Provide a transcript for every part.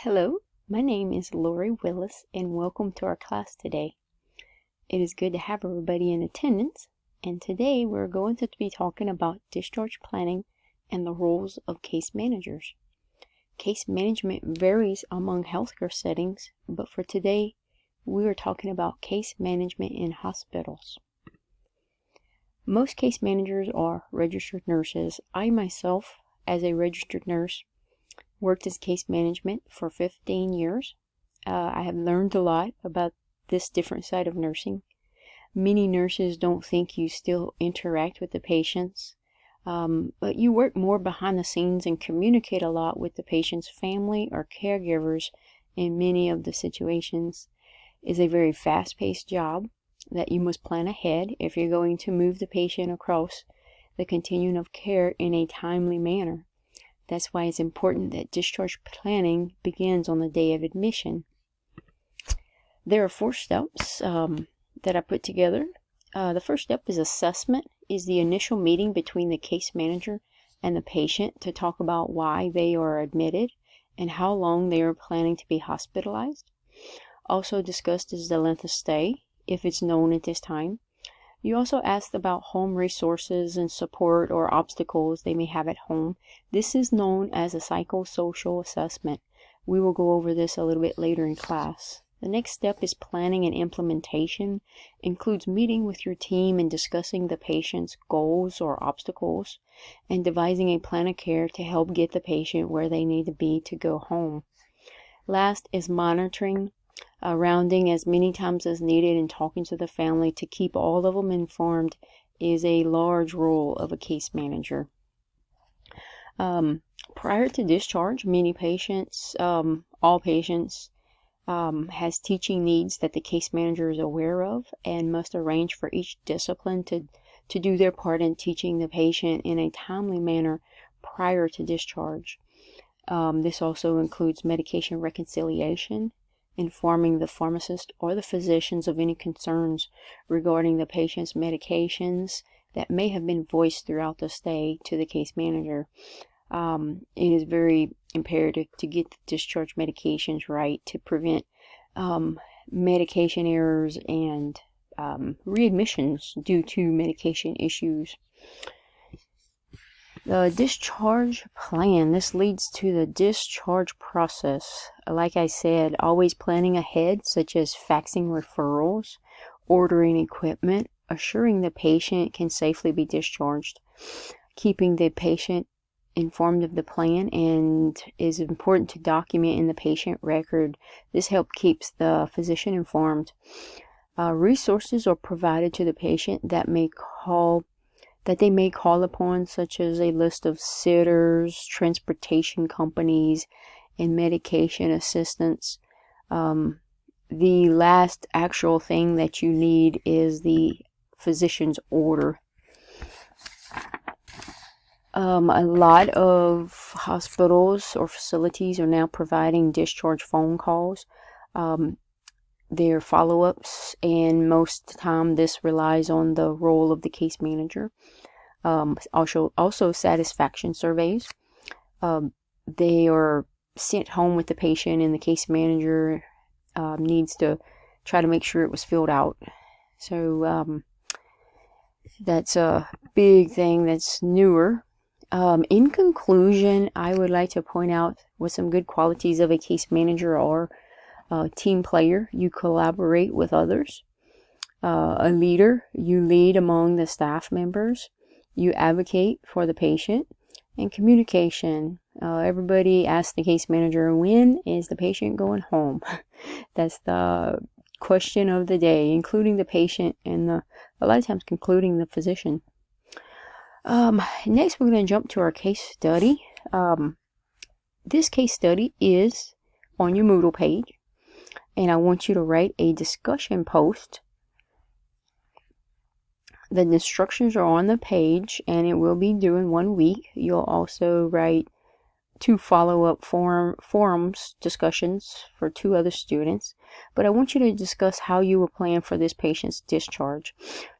Hello, my name is Lori Willis and welcome to our class today. It is good to have everybody in attendance, and today we're going to be talking about discharge planning and the roles of case managers. Case management varies among healthcare settings, but for today we are talking about case management in hospitals. Most case managers are registered nurses. I myself, as a registered nurse, worked as case management for 15 years. I have learned a lot about this different side of nursing. Many nurses don't think you still interact with the patients, but you work more behind the scenes and communicate a lot with the patient's family or caregivers in many of the situations. It's a very fast-paced job that you must plan ahead if you're going to move the patient across the continuum of care in a timely manner. That's why it's important that discharge planning begins on the day of admission. There are 4 steps that I put together. The first step is assessment, is the initial meeting between the case manager and the patient to talk about why they are admitted and how long they are planning to be hospitalized. Also discussed is the length of stay, if it's known at this time. You also asked about home resources and support or obstacles they may have at home. This is known as a psychosocial assessment. We will go over this a little bit later in class. The next step is planning and implementation. Includes meeting with your team and discussing the patient's goals or obstacles and devising a plan of care to help get the patient where they need to be to go home. Last is monitoring. Rounding as many times as needed and talking to the family to keep all of them informed is a large role of a case manager. Prior to discharge, many patients, all patients, has teaching needs that the case manager is aware of and must arrange for each discipline to do their part in teaching the patient in a timely manner prior to discharge. This also includes medication reconciliation, informing the pharmacist or the physicians of any concerns regarding the patient's medications that may have been voiced throughout the stay to the case manager. It is very imperative to get the discharge medications right to prevent medication errors and readmissions due to medication issues. The discharge plan, this leads to the discharge process. Like I said, always planning ahead, such as faxing referrals, ordering equipment, assuring the patient can safely be discharged, keeping the patient informed of the plan, and is important to document in the patient record. This helps keeps the physician informed. Resources are provided to the patient that they may call upon, such as a list of sitters, transportation companies, and medication assistance. The last actual thing that you need is the physician's order. A lot of hospitals or facilities are now providing discharge phone calls. Their follow-ups, and most of the time this relies on the role of the case manager. Also satisfaction surveys. They are sent home with the patient, and the case manager needs to try to make sure it was filled out. So that's a big thing that's newer. In conclusion, I would like to point out what some good qualities of a case manager are. Team player, you collaborate with others. A leader, you lead among the staff members. You advocate for the patient. And communication, everybody asks the case manager, when is the patient going home? That's the question of the day, including the patient and a lot of times concluding the physician. Next, we're going to jump to our case study. This case study is on your Moodle page, and I want you to write a discussion post. The instructions are on the page, and it will be due in 1 week. You'll also write 2 follow-up forums discussions for 2 other students. But I want you to discuss how you will plan for this patient's discharge.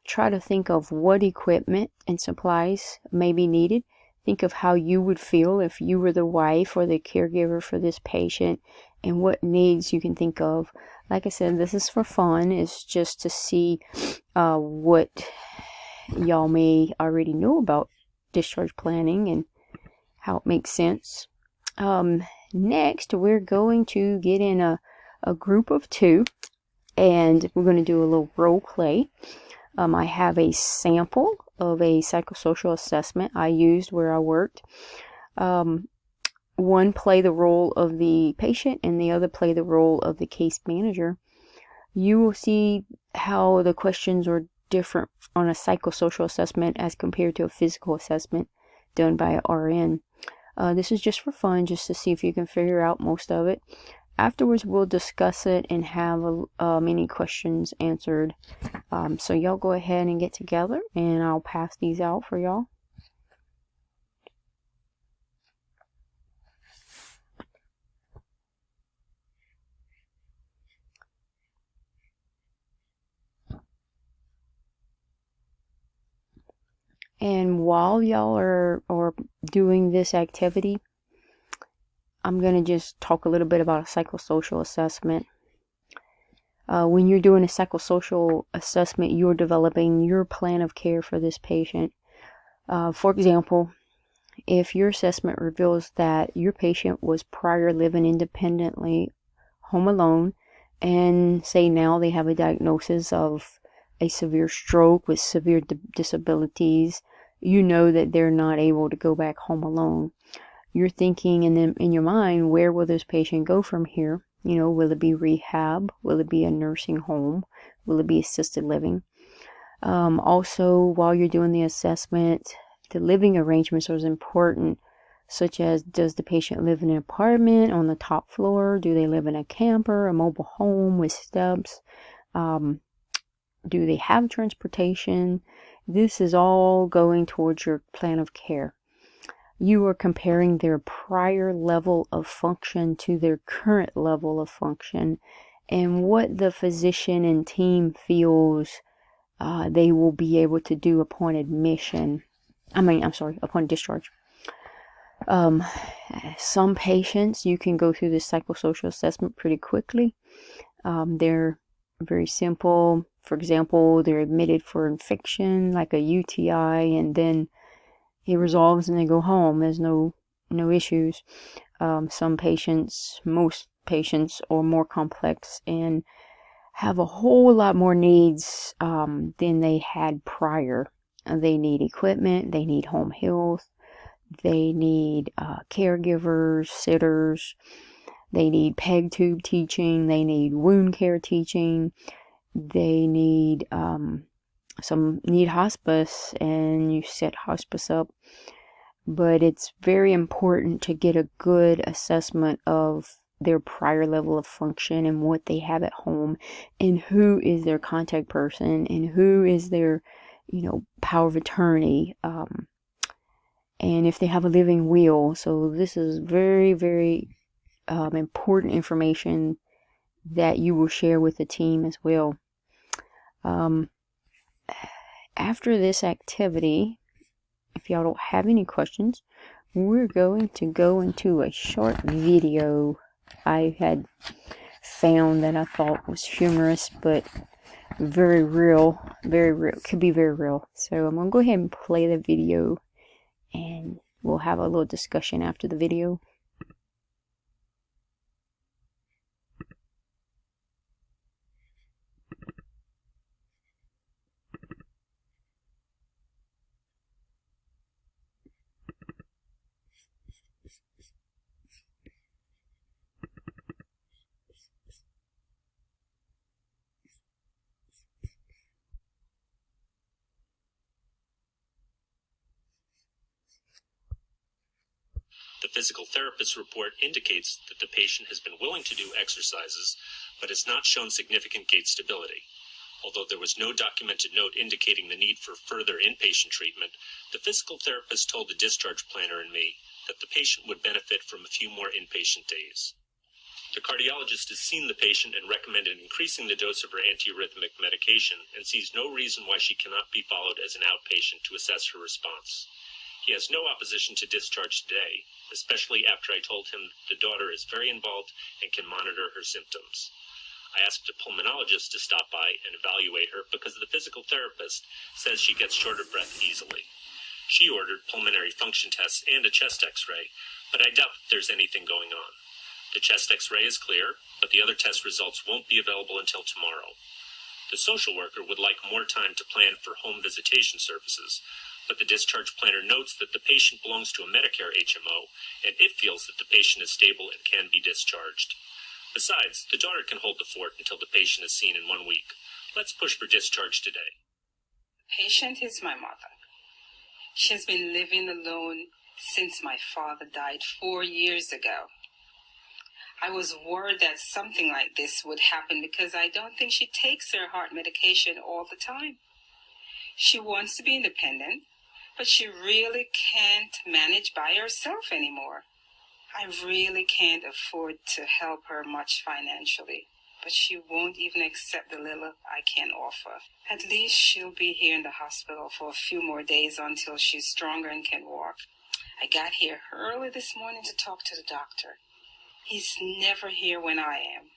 Try to think of what equipment and supplies may be needed think of how you would feel if you were the wife or the caregiver for this patient, and what needs you can think of. Like I said, this is for fun. It's just to see what y'all may already know about discharge planning and how it makes sense. Next, we're going to get in a group of 2, and we're going to do a little role play. I have a sample of a psychosocial assessment I used where I worked. One play the role of the patient and the other play the role of the case manager. You will see how the questions are different on a psychosocial assessment as compared to a physical assessment done by an RN. This is just for fun, just to see if you can figure out most of it. Afterwards, we'll discuss it and have any questions answered. So y'all go ahead and get together, and I'll pass these out for y'all. And while y'all are doing this activity, I'm going to just talk a little bit about a psychosocial assessment. When you're doing a psychosocial assessment, you're developing your plan of care for this patient. For example, if your assessment reveals that your patient was prior living independently, home alone, and say now they have a diagnosis of a severe stroke with severe disabilities, you know that they're not able to go back home alone. You're thinking in your mind, where will this patient go from here? You know, will it be rehab? Will it be a nursing home? Will it be assisted living? Also, while you're doing the assessment, the living arrangements are important, such as, does the patient live in an apartment on the top floor? Do they live in a camper, a mobile home with steps? Do they have transportation? This is all going towards your plan of care. You are comparing their prior level of function to their current level of function, and what the physician and team feels they will be able to do upon admission. Upon discharge. Some patients, you can go through the psychosocial assessment pretty quickly. They're very simple. For example, they're admitted for infection like a UTI, and then it resolves and they go home. There's no issues. Some patients, most patients, are more complex and have a whole lot more needs than they had prior. They need equipment, they need home health, they need caregivers, sitters, they need peg tube teaching, they need wound care teaching, they need some need hospice, and you set hospice up. But it's very important to get a good assessment of their prior level of function and what they have at home, and who is their contact person, and who is their, power of attorney, and if they have a living will. So this is very, very important information that you will share with the team as well. After this activity, if y'all don't have any questions, we're going to go into a short video I had found that I thought was humorous, but very real, could be very real. So I'm going to go ahead and play the video, and we'll have a little discussion after the video. The physical therapist's report indicates that the patient has been willing to do exercises, but has not shown significant gait stability. Although there was no documented note indicating the need for further inpatient treatment, the physical therapist told the discharge planner and me that the patient would benefit from a few more inpatient days. The cardiologist has seen the patient and recommended increasing the dose of her antiarrhythmic medication, and sees no reason why she cannot be followed as an outpatient to assess her response. He has no opposition to discharge today, especially after I told him the daughter is very involved and can monitor her symptoms. I asked a pulmonologist to stop by and evaluate her because the physical therapist says she gets short of breath easily. She ordered pulmonary function tests and a chest x-ray, but I doubt there's anything going on. The chest x-ray is clear, but the other test results won't be available until tomorrow. The social worker would like more time to plan for home visitation services, but the discharge planner notes that the patient belongs to a Medicare HMO, and it feels that the patient is stable and can be discharged. Besides, the daughter can hold the fort until the patient is seen in 1 week. Let's push for discharge today. The patient is my mother. She has been living alone since my father died 4 years ago. I was worried that something like this would happen because I don't think she takes her heart medication all the time. She wants to be independent, but she really can't manage by herself anymore. I really can't afford to help her much financially, but she won't even accept the little I can offer. At least she'll be here in the hospital for a few more days until she's stronger and can walk. I got here early this morning to talk to the doctor. He's never here when I am.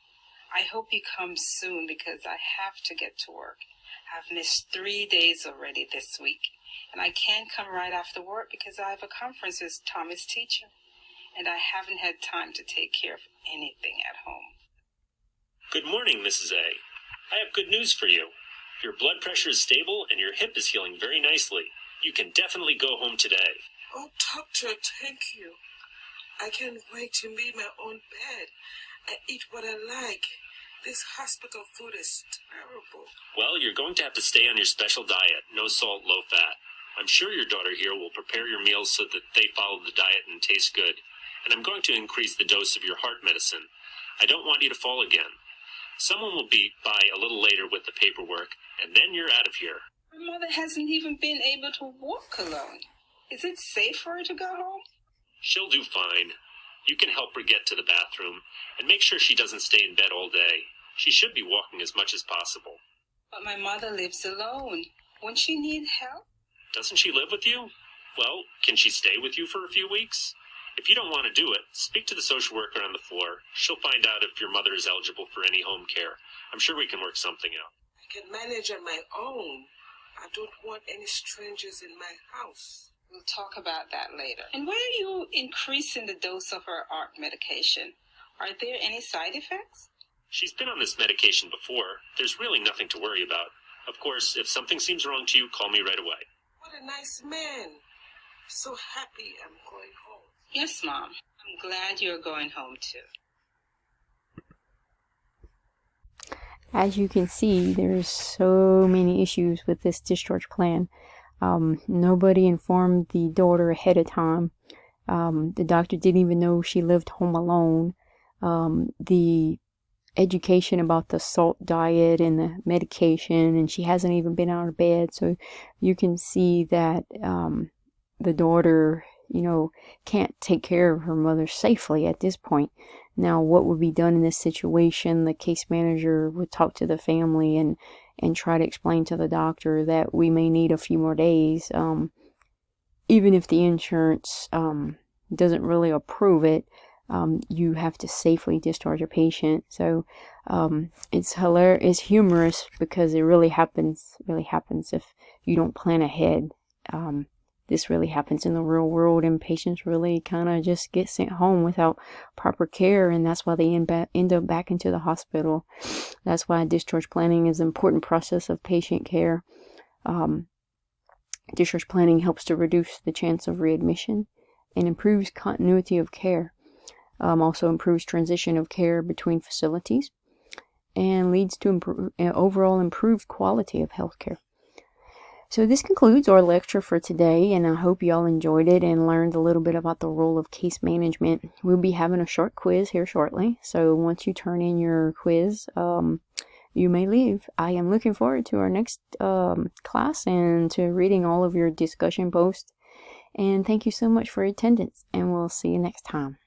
I hope he comes soon because I have to get to work. I've missed 3 days already this week, and I can't come right after work because I have a conference with Tommy's teacher, and I haven't had time to take care of anything at home. Good morning, Mrs. A. I have good news for you. Your blood pressure is stable and your hip is healing very nicely. You can definitely go home today. Oh, doctor, thank you. I can't wait to leave my own bed and eat what I like. This hospital food is terrible. Well, you're going to have to stay on your special diet, no salt, low fat. I'm sure your daughter here will prepare your meals so that they follow the diet and taste good. And I'm going to increase the dose of your heart medicine. I don't want you to fall again. Someone will be by a little later with the paperwork, and then you're out of here. My mother hasn't even been able to walk alone. Is it safe for her to go home? She'll do fine. You can help her get to the bathroom, and make sure she doesn't stay in bed all day. She should be walking as much as possible. But my mother lives alone. Won't she need help? Doesn't she live with you? Well, can she stay with you for a few weeks? If you don't want to do it, speak to the social worker on the floor. She'll find out if your mother is eligible for any home care. I'm sure we can work something out. I can manage on my own. I don't want any strangers in my house. We'll talk about that later. And why are you increasing the dose of her heart medication? Are there any side effects? She's been on this medication before. There's really nothing to worry about. Of course, if something seems wrong to you, call me right away. What a nice man. So happy I'm going home. Yes, Mom. I'm glad you're going home too. As you can see, there's so many issues with this discharge plan. Nobody informed the daughter ahead of time. The doctor didn't even know she lived home alone. The education about the salt diet and the medication, and she hasn't even been out of bed. So you can see that the daughter, can't take care of her mother safely at this point. Now, what would be done in this situation? The case manager would talk to the family and try to explain to the doctor that we may need a few more days. Even if the insurance doesn't really approve it, you have to safely discharge a patient. So it's hilarious, it's humorous because it really happens if you don't plan ahead. This really happens in the real world, and patients really kind of just get sent home without proper care, and that's why they end up back into the hospital. That's why discharge planning is an important process of patient care. Discharge planning helps to reduce the chance of readmission and improves continuity of care. Also improves transition of care between facilities and leads to overall improved quality of healthcare. So this concludes our lecture for today, and I hope y'all enjoyed it and learned a little bit about the role of case management. We'll be having a short quiz here shortly, so once you turn in your quiz, you may leave. I am looking forward to our next class and to reading all of your discussion posts. And thank you so much for your attendance, and we'll see you next time.